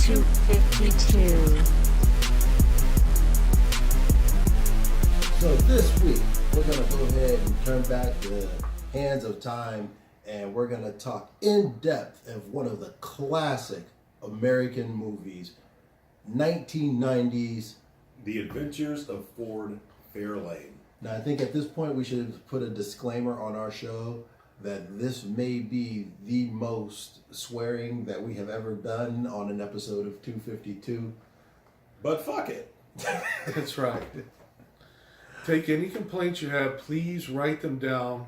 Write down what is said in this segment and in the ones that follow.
252. So this week, we're going to go ahead and turn back the hands of time, and we're going to talk in depth of one of the classic American movies, 1990s. The Adventures of Ford Fairlane. Now, I think at this point we should put a disclaimer on our show that this may be the most swearing that we have ever done on an episode of 252. But fuck it. That's right. Take any complaints you have, please write them down,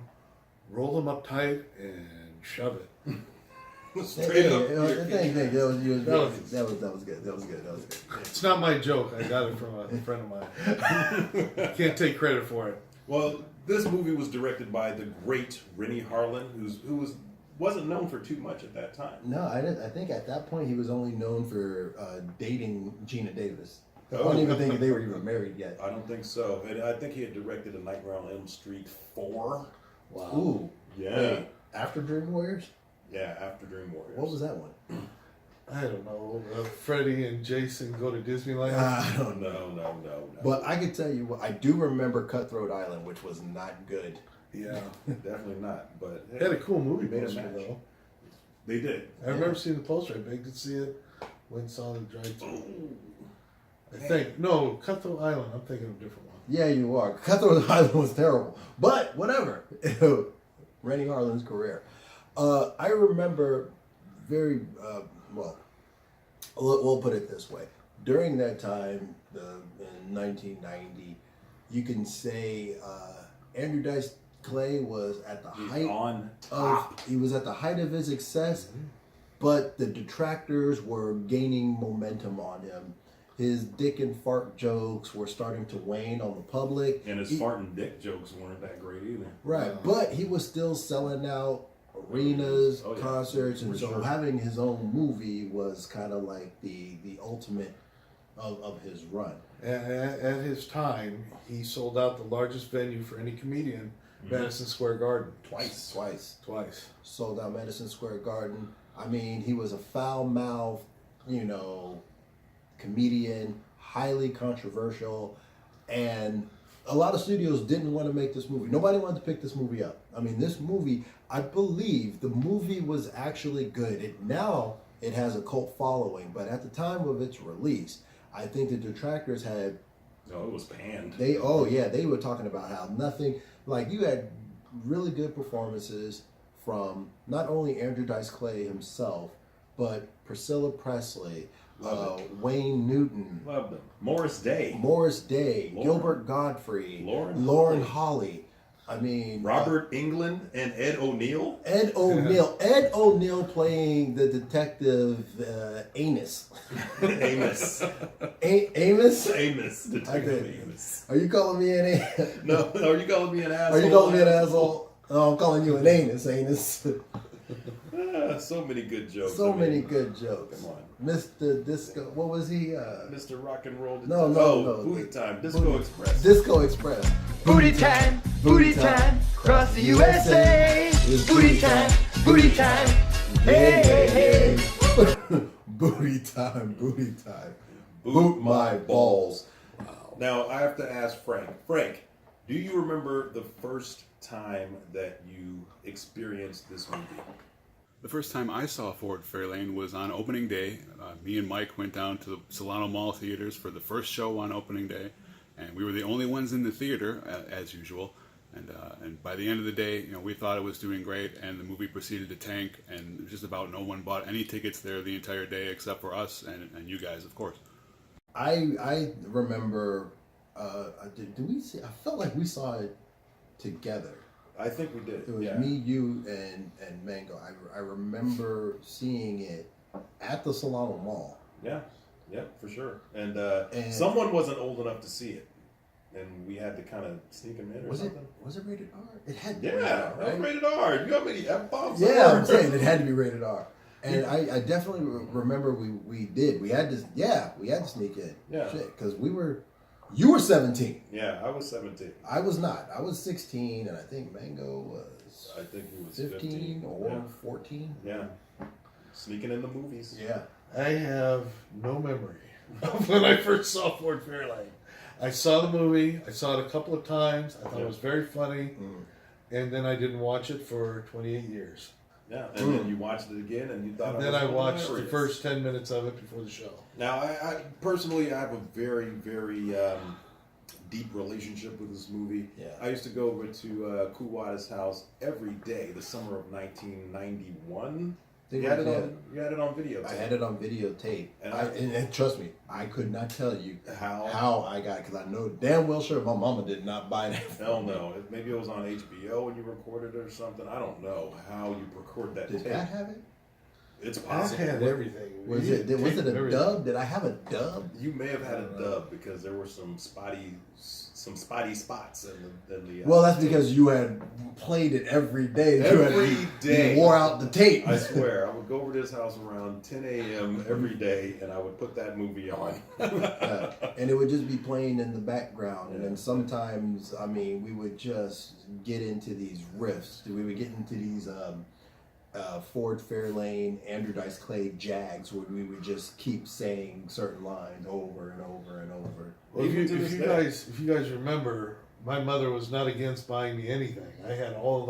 roll them up tight, and shove it. Straight up. That was good. It's not my joke. I got it from a friend of mine. I can't take credit for it. Well, this movie was directed by the great Rennie Harlan, who wasn't known for too much at that time. No, I think at that point he was only known for dating Gina Davis. I don't even think they were even married yet. I don't think so. And I think he had directed A Nightmare on Elm Street 4. Wow. Ooh. Yeah. Wait, after Dream Warriors? Yeah, after Dream Warriors. What was that one? I don't know. Freddie and Jason go to Disneyland. I don't know. No. But I can tell you what, I do remember Cutthroat Island, which was not good. Yeah. Definitely not. But They had a cool movie made a poster, match. though. They did. I remember seeing the poster. I begged to see it. Went and saw the drive-thru. I think. No, Cutthroat Island. I'm thinking of a different one. Yeah, you are. Cutthroat Island was terrible. But whatever. Rennie Harlan's career. I remember very well. We'll put it this way: during that time, in 1990, you can say Andrew Dice Clay was at the height on top. he was at the height of his success, but the detractors were gaining momentum on him. His dick and fart jokes were starting to wane on the public. And his fart and dick jokes weren't that great either. Right, but he was still selling out arenas, concerts, and so having his own movie was kind of like the ultimate of his run. At his time, he sold out the largest venue for any comedian, Madison Square Garden. Twice. Sold out Madison Square Garden. I mean, he was a foul-mouthed, comedian, highly controversial, and a lot of studios didn't want to make this movie. Nobody wanted to pick this movie up. I mean, this movie, I believe the movie was actually good. Now it has a cult following, but at the time of its release, I think the detractors had... No, it was panned. They were talking about how nothing... Like, you had really good performances from not only Andrew Dice Clay himself, but Priscilla Presley, Wayne Newton. Loved them. Morris Day. Gilbert Godfrey, Lauren Holly. I mean... Robert Englund and Ed O'Neill. Ed O'Neill playing the detective Amos. Amos. Amos? Detective Amos. Are you calling me an Amos? No, are you calling me an asshole? Are you calling me an asshole? Oh, I'm calling you an anus. So many good jokes. Good jokes. Come on. Mr. Disco, what was he? Mr. Rock and Roll. No. Booty Time. Disco Express. Disco Express. Booty time, across the USA. Booty time, hey. Booty time. Boot my balls. Wow. Now, I have to ask Frank. Frank, do you remember the first time that you experienced this movie? The first time I saw Ford Fairlane was on opening day. Me and Mike went down to the Solano Mall theaters for the first show on opening day, and we were the only ones in the theater, as usual. And by the end of the day, we thought it was doing great, and the movie proceeded to tank, and just about no one bought any tickets there the entire day except for us and you guys, of course. I remember. Did we see? I felt like we saw it together. I think we did. It was me, you, and Mango. I remember seeing it at the Solano Mall. Yeah, for sure. And someone wasn't old enough to see it, and we had to kind of sneak them in or something. Was it rated R? It had to be Yeah, rated R, right? it was rated R. You got many F-bombs? Yeah, I'm saying it had to be rated R. And I definitely remember we did. We had to sneak in. Yeah. Shit, because you were 17. Yeah, I was 17. I was not. I was 16, and I think Mango was... I think he was 15 or yeah. 14. Yeah. Sneaking in the movies. Yeah. I have no memory of when I first saw Ford Fairlane. I saw the movie. I saw it a couple of times. I thought it was very funny. And then I didn't watch it for 28 years. Yeah, and then you watched it again, and you thought. And then I watched the first 10 minutes of it before the show. Now, I personally, I have a very, very deep relationship with this movie. Yeah. I used to go over to Kuwata's house every day, the summer of 1991. You had it on videotape. I had it on videotape, and trust me, I could not tell you how I got it, because I know damn well sure my mama did not buy that. Hell no. Maybe it was on HBO when you recorded it or something. I don't know how you record that Did tape. that have it? It's I possible. had everything. Was it a dub? Did I have a dub? You may have had a dub because there were some spotty spots in the Well, that's because you had played it every day. Every day. You wore out the tape. I swear, I would go over to his house around 10 a.m. every day, and I would put that movie on. And it would just be playing in the background. And then sometimes, I mean, we would just get into these riffs. We would get into these Ford Fairlane, Andrew Dice Clay Jags, where we would just keep saying certain lines over and over and over. Well, Even to if this you day. guys remember, my mother was not against buying me anything. I had all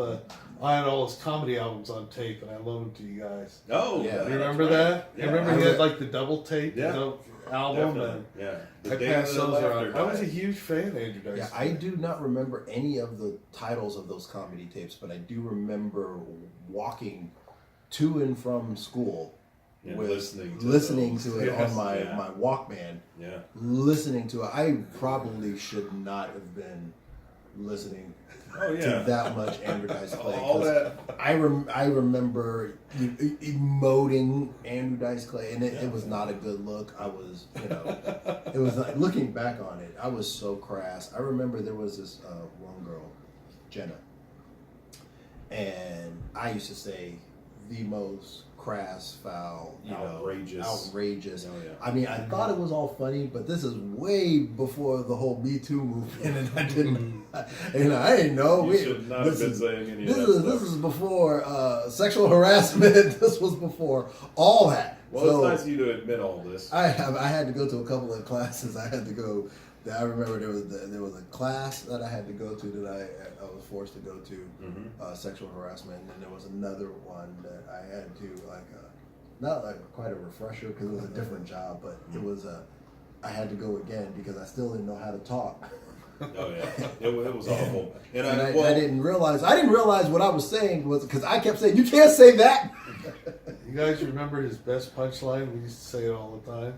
his comedy albums on tape, and I loaned them to you guys. Oh, Yeah. that's You remember right. that? Yeah. You remember he had like the double tape Yeah. album, Definitely. and Yeah. The I Day passed That those Laughter around. I was a Died. huge fan of Andrew Dice. Yeah, I do not remember any of the titles of those comedy tapes, but I do remember walking to and from school And with listening to it those. on my Yeah. my Walkman. Yeah. Listening to it. I probably should not have been listening Oh, to yeah. that much Andrew Dice Clay. All 'cause that. I remember emoting Andrew Dice Clay, and it was not a good look. I was, it was like, looking back on it, I was so crass. I remember there was this one girl, Jenna, and I used to say the most crass, foul, Outrageous. outrageous. Oh, yeah. I mean, I thought it was all funny, but this is way before the whole Me Too movement, and I didn't, I didn't know. You should not have been saying any of that This stuff. is before sexual harassment. This was before all that. Well, So, it's nice of you to admit all this. I had to go to a couple of classes. I had to go. I remember there was a class that I had to go to that I was forced to go to, sexual harassment, and then there was another one that I had to not like quite a refresher because it was a different job, but it was I had to go again because I still didn't know how to talk. Oh yeah, it was awful. And I didn't realize what I was saying was because I kept saying you can't say that. You guys remember his best punchline? We used to say it all the time.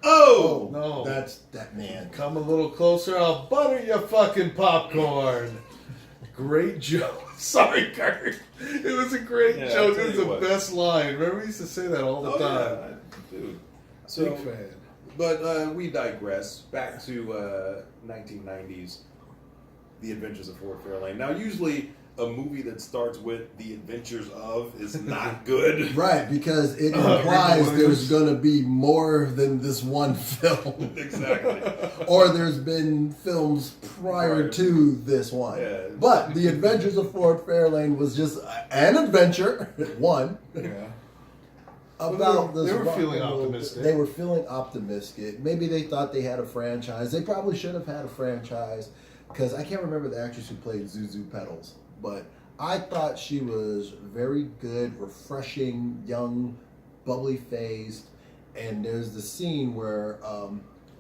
Oh! No. That's that man. Come a little closer, I'll butter your fucking popcorn. Great joke. Sorry, Kurt. It was a great Yeah, joke. I'll It was tell the you what. best line. Remember, we used to say that all the time. Yeah, dude. Big fan. But we digress. Back to 1990s, The Adventures of Ford Fairlane. Now, usually a movie that starts with The Adventures of is not good. Right, because it implies there's going to be more than this one film. Exactly. Or there's been films prior to this one. Yeah. But The Adventures of Ford Fairlane was just an adventure, one, Yeah. about They this. were rock feeling and roll- optimistic. They were feeling optimistic. Maybe they thought they had a franchise. They probably should have had a franchise because I can't remember the actress who played Zuzu Petals. But I thought she was very good, refreshing, young, bubbly-faced. And there's the scene where,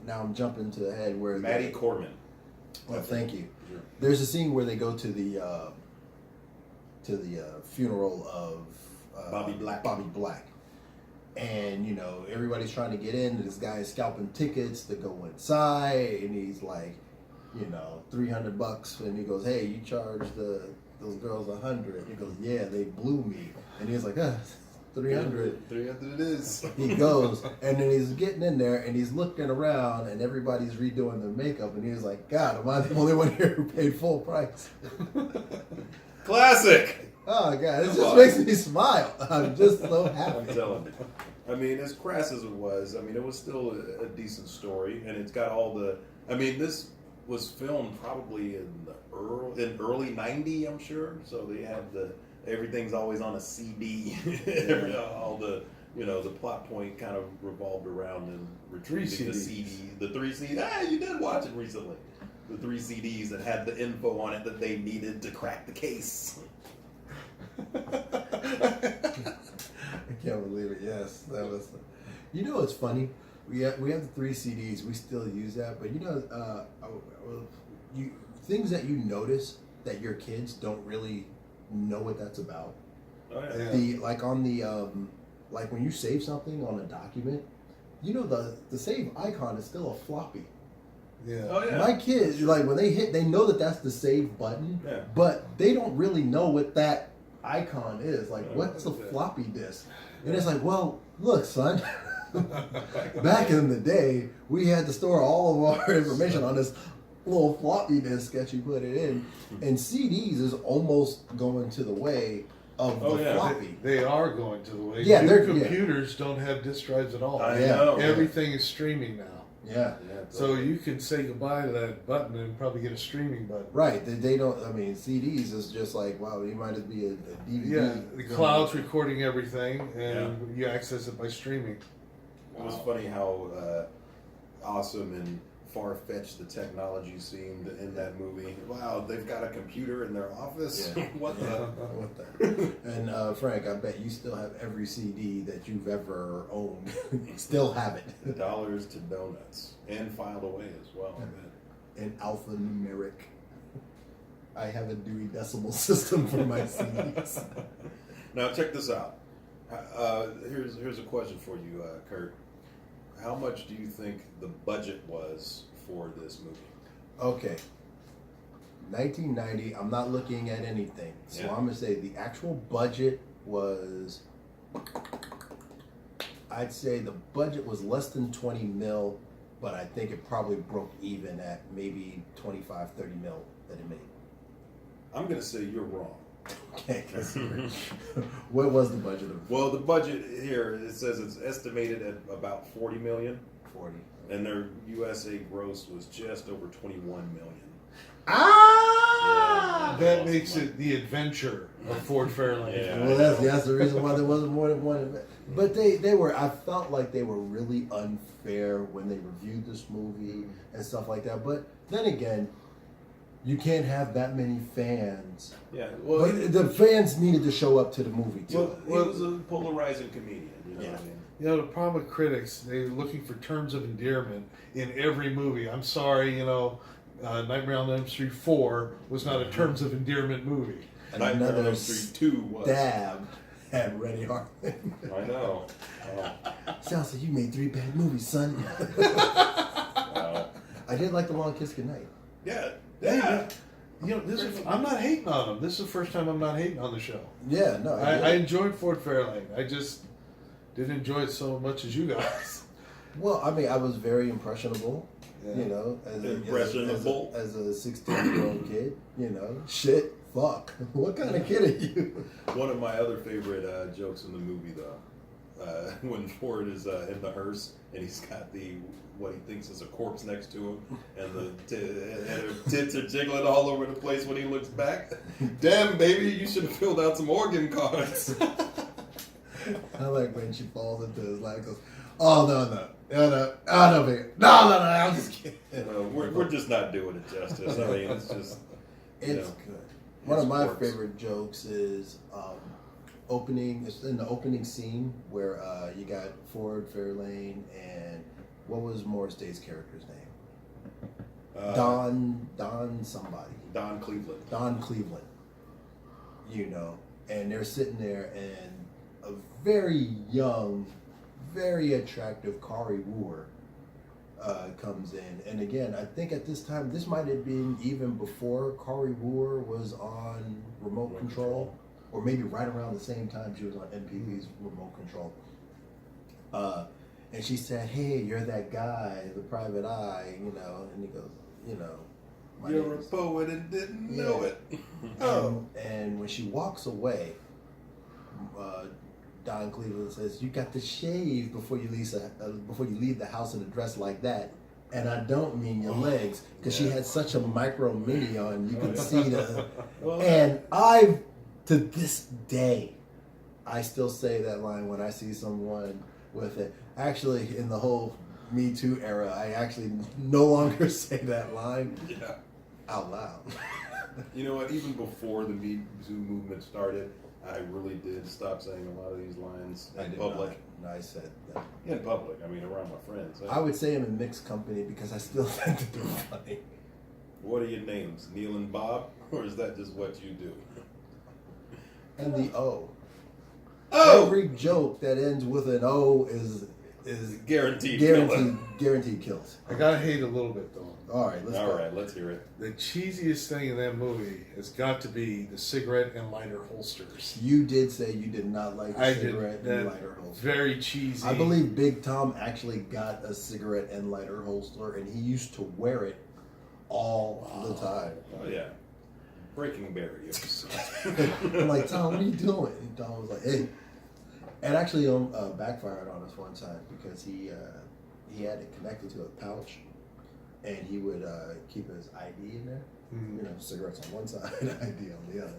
now I'm jumping to the head, where Maddie Corman. Well, thank you. Sure. There's a scene where they go to the funeral of Bobby Black. Bobby Black, and everybody's trying to get in. This guy is scalping tickets to go inside, and he's like, $300, and he goes, "Hey, you charged those girls $100." He goes, "Yeah, they blew me," and he's like, $300. 300 it is. He goes, and then he's getting in there, and he's looking around, and everybody's redoing their makeup, and he's like, "God, am I the only one here who paid full price?" Classic. Oh, God, it Come just on. makes me smile. I'm just so I'm happy. telling you. I mean, as crass as it was, it was still a decent story, and it's got all the. This was filmed probably in early '90, I'm sure. So they had everything's always on a CD. All the you know, the plot point kind of revolved around and retrieving the CDs. CD, the 3 CDs. Ah, you did watch it recently. The 3 CDs that had the info on it that they needed to crack the case. I can't believe it. Yes, that was. You know, it's funny. We have the 3 CDs. We still use that, but you know, you things that you notice that your kids don't really know what that's about. Oh yeah. Yeah. The like on the like when you save something on a document, you know the save icon is still a floppy. Yeah. Oh yeah. My kids, like when they hit, they know that that's the save button, Yeah. but they don't really know what that icon is. Like, Yeah, what's a yeah. floppy disk? And it's like, well, look, son. Back in the day, we had to store all of our information on this little floppy disk that you put it in, and CDs is almost going to the way of Oh, the yeah. floppy. They are going to the way. Yeah, New they're- computers don't have disk drives at all. I Yeah. know. Everything is streaming now. Yeah. Yeah, So you can say goodbye to that button and probably get a streaming button. Right, they don't. I mean, CDs is just like, wow, you might as be a DVD. Yeah, the cloud's recording everything, and you access it by streaming. It was funny how awesome and far-fetched the technology seemed in that movie. Wow, they've got a computer in their office? Yeah. What the? What the? And Frank, I bet you still have every CD that you've ever owned. Still have it. Dollars to donuts. And filed away as well. I bet. In alphanumeric. I have a Dewey Decimal System for my CDs. Now check this out. Here's a question for you, Kurt. How much do you think the budget was for this movie? Okay. 1990, I'm not looking at anything. So Yeah. I'm going to say the actual budget was, I'd say the budget was less than 20 mil, but I think it probably broke even at maybe 25, 30 mil that it made. I'm going to say you're wrong. Okay, 'cause what was the budget of Well, the budget here, it says it's estimated at about 40 million, 40? and their USA gross was just over 21 million. Ah! That makes it the adventure of Ford Fairlane. Yeah. Well, that's the reason why there wasn't more than one event. But they were, I felt like they were really unfair when they reviewed this movie and stuff like that. But then again, you can't have that many fans. Yeah, well, But the fans needed to show up to the movie too. he was a polarizing comedian. You know Yeah. what I mean? You know, the problem with critics, they're looking for terms of endearment in every movie. I'm sorry, you know, Nightmare on Elm Street 4 was not a terms of endearment movie. Nightmare on Another Elm Street 2 was. Dab at Rennie Harlan. I know. Sounds like you made 3 bad movies, son. Wow. I did like The Long Kiss Goodnight. Yeah. Hey, Yeah. you know, I'm not hating on them. This is the first time I'm not hating on the show. Yeah, no. I enjoyed Ford Fairlane. I just didn't enjoy it so much as you guys. Well, I mean, I was very impressionable, Yeah. you know, Impressionable. as a 16-year-old kid, you know, shit, fuck. What kind of kid are you? One of my other favorite jokes in the movie, though, when Ford is in the hearse and he's got what he thinks is a corpse next to him, and and her tits are jiggling all over the place when he looks back. Damn, baby, you should have filled out some organ cards. I like when she falls into his lap and goes, oh, no, baby. No, I'm just kidding. We're just not doing it justice. I mean, it's just, you It's know, good. One of my quirks. favorite jokes is it's in the opening scene where you got Ford Fairlane and what was Morris Day's character's name? Don somebody. Don Cleveland. Don Cleveland. You know, and they're sitting there and a very young, very attractive Kari Wooer comes in. And again, I think at this time, this might have been even before Kari Wooer was on Remote Control, or maybe right around the same time she was on MPV's Remote Control. And she said, hey, you're that guy, the private eye, you know. And he goes, you know, my You're name a is-" poet and didn't know it. And when she walks away, Don Cleveland says, "You got to shave before you leave the house in a dress like that." And I don't mean your legs, because she had such a micro mini on, you could see the. Well, And I, to this day, I still say that line when I see someone with it. Actually, in the whole Me Too era, I actually no longer say that line Yeah. out loud. You know what? Even before the Me Too movement started, I really did stop saying a lot of these lines I in did public. not. No, I said that. In public, I mean, around my friends. I would say I'm in mixed company because I still think that they're funny. What are your names? Neil and Bob? Or is that just what you do? And the O. Oh! Every joke that ends with an O is Guaranteed. guaranteed kills. I gotta hate a little bit though. All right, let's go. All right, let's hear it. The cheesiest thing in that movie has got to be the cigarette and lighter holsters. You did say you did not like the I cigarette did. and That lighter holster. very cheesy. I believe Big Tom actually got a cigarette and lighter holster, and he used to wear it all the time. Oh, yeah. Breaking barriers. I'm like, Tom, what are you doing? And Tom was like, hey. And actually backfired on us one time because he had it connected to a pouch, and he would keep his ID in there. Mhm. You know, cigarettes on one side, ID on the other.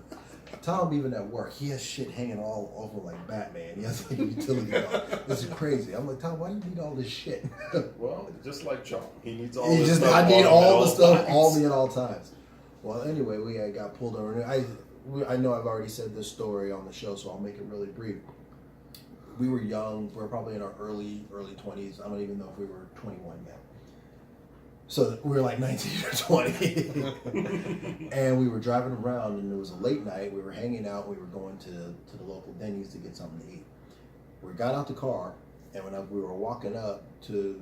Tom, even at work, he has shit hanging all over like Batman. He has like a utility belt. This is crazy. I'm like, Tom, why do you need all this shit? Well, just like Charm. He needs all He this just, stuff. I need on all him the at stuff times. on me at all times. Well, anyway, we got pulled over. I know I've already said this story on the show, so I'll make it really brief. We were young. We were probably in our early 20s. I don't even know if we were 21 yet. So we were like 19 or 20. And we were driving around, and it was a late night. We were hanging out. We were going to the local Denny's to get something to eat. We got out the car, and when we were walking up to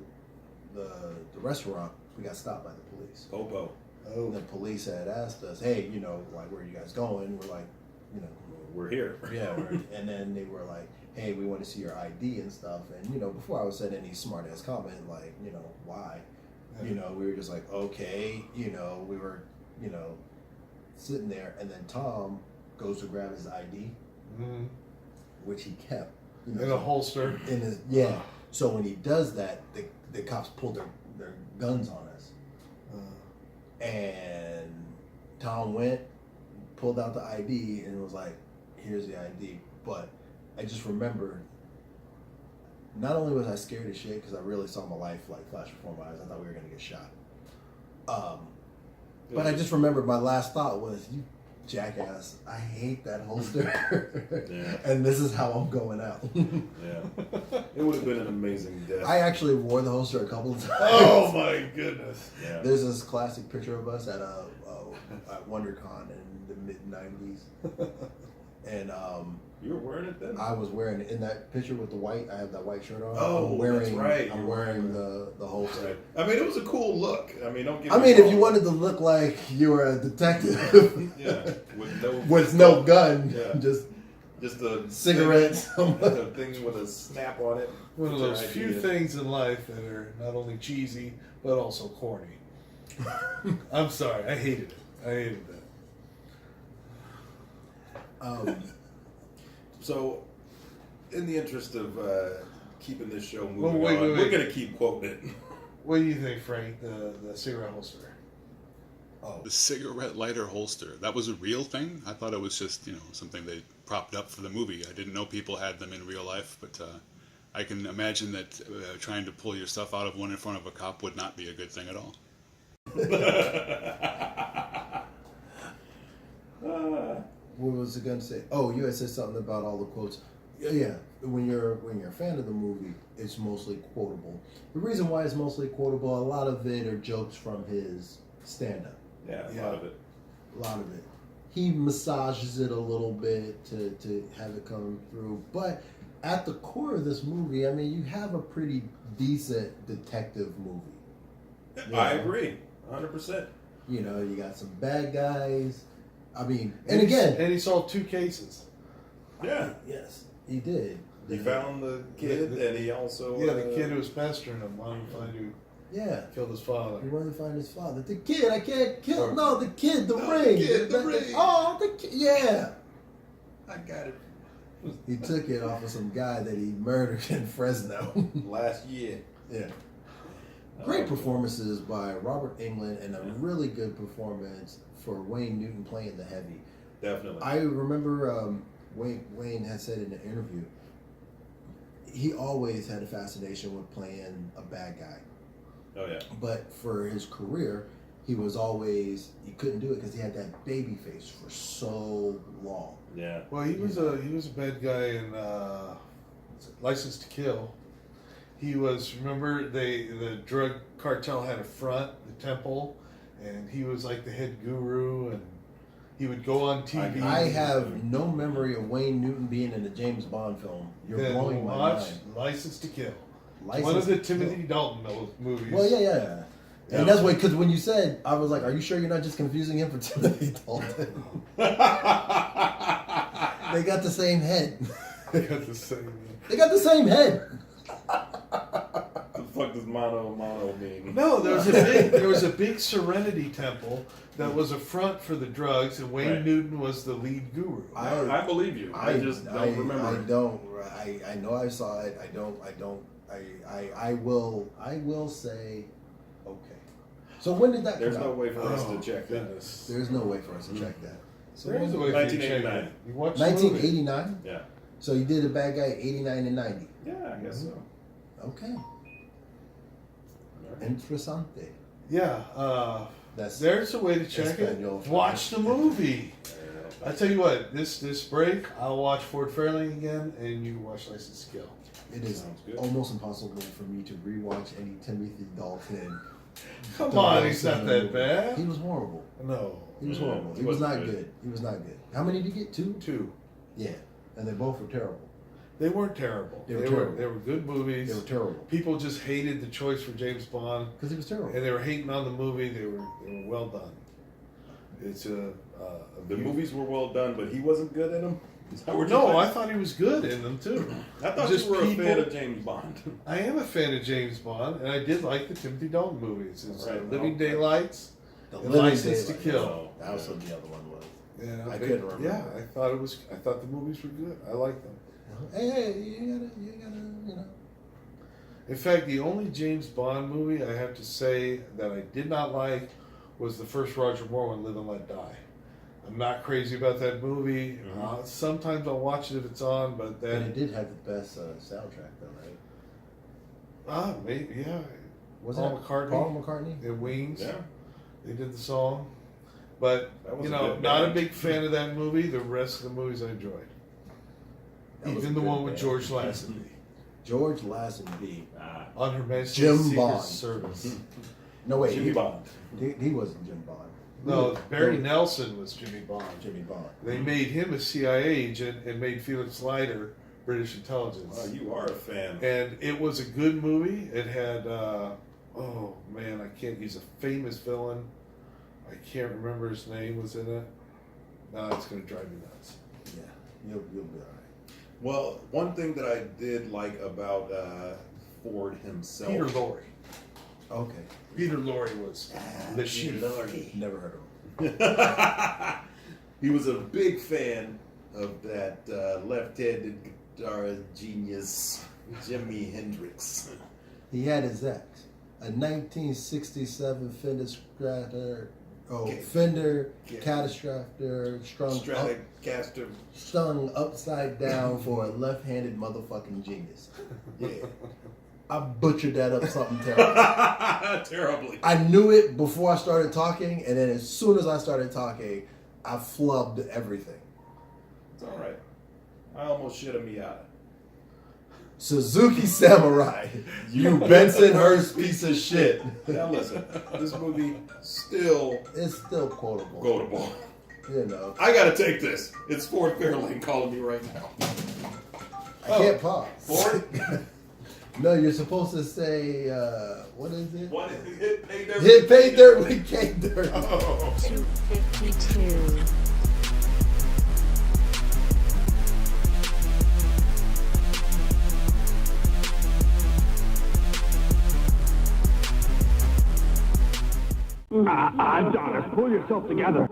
the restaurant, we got stopped by the police. Popo. Oh, The police had asked us, hey, you know, like, where are you guys going? We're like, you know, We're here. yeah. And then they were like, hey, we want to see your ID and stuff. And, you know, before I was saying any smart ass comment, like, you know, why? You know, we were just like, okay. You know, we were, you know, sitting there. And then Tom goes to grab his ID, Mhm. which he kept. You know, In a holster. in his, yeah. So when he does that, the cops pulled their guns on us. And Tom went, pulled out the ID, and was like, here's the ID. But I just remembered, not only was I scared as shit, because I really saw my life like flash before my eyes. I thought we were going to get shot. But I just remembered my last thought was, you jackass, I hate that holster. Yeah. And this is how I'm going out. Yeah. It would have been an amazing death. I actually wore the holster a couple of times. Oh my goodness. Yeah. There's this classic picture of us at WonderCon in the mid '90s, and You were wearing it then? I was wearing it in that picture with the white. I have that white shirt on. Oh, I'm wearing, that's right. I'm You're wearing the holster. Right. I mean, it was a cool look. I mean, don't get I me mean, if wrong. you wanted to look like you were a detective Yeah. with no gun, Yeah. just a cigarettes. a thing with a snap on it. One of Put your those ID few in. things in life that are not only cheesy but also corny. I'm sorry, I hated it. I hated that. So, in the interest of keeping this show moving Well, wait, on, wait, we're wait. going to keep quoting it. What do you think, Frank? The cigarette holster. The cigarette lighter holster. That was a real thing? I thought it was just, something they propped up for the movie. I didn't know people had them in real life, but I can imagine that trying to pull your stuff out of one in front of a cop would not be a good thing at all. What was it going to say? Oh, you had said something about all the quotes. Yeah. When you're a fan of the movie, it's mostly quotable. The reason why it's mostly quotable, a lot of it are jokes from his stand-up. Yeah, a lot of it. A lot of it. He massages it a little bit to have it come through. But at the core of this movie, I mean, you have a pretty decent detective movie. You I know? agree, 100%. You know, you got some bad guys. I mean, And he solved 2 cases. Yeah, yes, he did. he found the kid, and he also Yeah, the kid who was pestering him wanted to find who Yeah. killed his father. He wanted to find his father. The kid, I can't kill. Or- No, the kid, the No, ring. the kid, the ring. Oh, the kid. Yeah. I got it He took it off of some guy that he murdered in Fresno. last year. Yeah. Great performances by Robert Englund and a really good performance for Wayne Newton playing the heavy. Definitely. I remember Wayne has said in an interview, he always had a fascination with playing a bad guy. Oh yeah. But for his career, he couldn't do it because he had that baby face for so long. Yeah. Well, he was a bad guy in License to Kill. He was, remember, the drug cartel had a front, the temple, and he was like the head guru, and he would go on TV. I have no memory of Wayne Newton being in a James Bond film. You're Then blowing my watch mind. License to Kill. License One of the to Kill. Timothy Dalton movies. Well, yeah. Yeah. And that's why, because when you said, I was like, are you sure you're not just confusing him for Timothy Dalton? They got the same head. They got the same. They got the same head. The fuck does mono mean? No, there was a big Serenity Temple that was a front for the drugs, and Wayne Right. Newton was the lead guru. I believe you. I just don't remember. I know I saw it. I will say, okay. So when did that There's come no out? way for us to Oh, check that. goodness. There's no way for us to check that. So There is a way for you to check 1989. it. You watched the movie. 1989? Yeah. So you did a bad guy 89 and 90. Yeah, I guess so. Okay. Interessante. Yeah, That's there's a way to check Espanol it. for Watch the movie. I tell you what, this break, I'll watch Ford Fairlane again, and you watch License to Kill. It is Sounds good. almost impossible for me to rewatch any Timothy Dalton. Come on, he's not that He bad. was horrible. No, He was Yeah, horrible. he He was wasn't not good. good. He was not good. How many did you get? 2? 2. Yeah. And they both were terrible. They weren't terrible. They were terrible. They were good movies. They were terrible. People just hated the choice for James Bond, Because he was terrible. and they were hating on the movie. They were well done. It's The movies were well done, but he wasn't good in them. Is that what No, you're I saying? thought he was good in them too. I thought just you were people- a fan of James Bond. I am a fan of James Bond, and I did like the Timothy Dalton movies. It's Right. Living Daylights The and Living License to Daylights. Kill. That was what the other one was. Yeah, I couldn't remember. Yeah, I thought the movies were good. I liked them. Hey, you gotta, you know. In fact, the only James Bond movie I have to say that I did not like was the first Roger Moore one, Live and Let Die. I'm not crazy about that movie. Sometimes I'll watch it if it's on, but But then it did have the best soundtrack, though, right? maybe yeah. Was Paul it McCartney? Paul McCartney? And Wings. Yeah. They did the song, but That was you a know, good not a band. big fan of that movie. The rest of the movies I enjoyed, That was even a the good one with band. George Lazenby George Lazenby. on Her Majesty's Jim Secret Bond. Service. No, wait. Jimmy Bond. He wasn't Jim Bond. No, Barry Nelson was Jimmy Bond. Jimmy Bond. They made him a CIA agent and made Felix Leiter British intelligence. Wow, you are a fan. And it was a good movie. It had, oh man, he's a famous villain. I can't remember his name was in it. No, it's going to drive me nuts. Yeah, you'll be all right. Well, one thing that I did like about Ford himself. Peter Lorre. Okay. Peter Lorre was the chief. Never heard of him. He was a big fan of that left-handed guitar genius, Jimi Hendrix. He had his ex, a 1967 Fender Stratocaster. Fender Catastrofter Stratocaster. strung upside down for a left-handed motherfucking genius. Yeah. I butchered that up something terrible. Terribly. I knew it before I started talking, and then as soon as I started talking, I flubbed everything. It's all right. I almost shit a Miata. Suzuki Samurai, you Bensonhurst piece of shit. Now listen, this movie still It's still quotable. quotable. You know, I gotta take this. It's Ford Fairlane calling me right now. I can't pause. Ford? No, you're supposed to say, what is it? What is it? Pay dirt. Hit pay dirt with K dirt. Oh. 252. I'm done. Pull yourself together.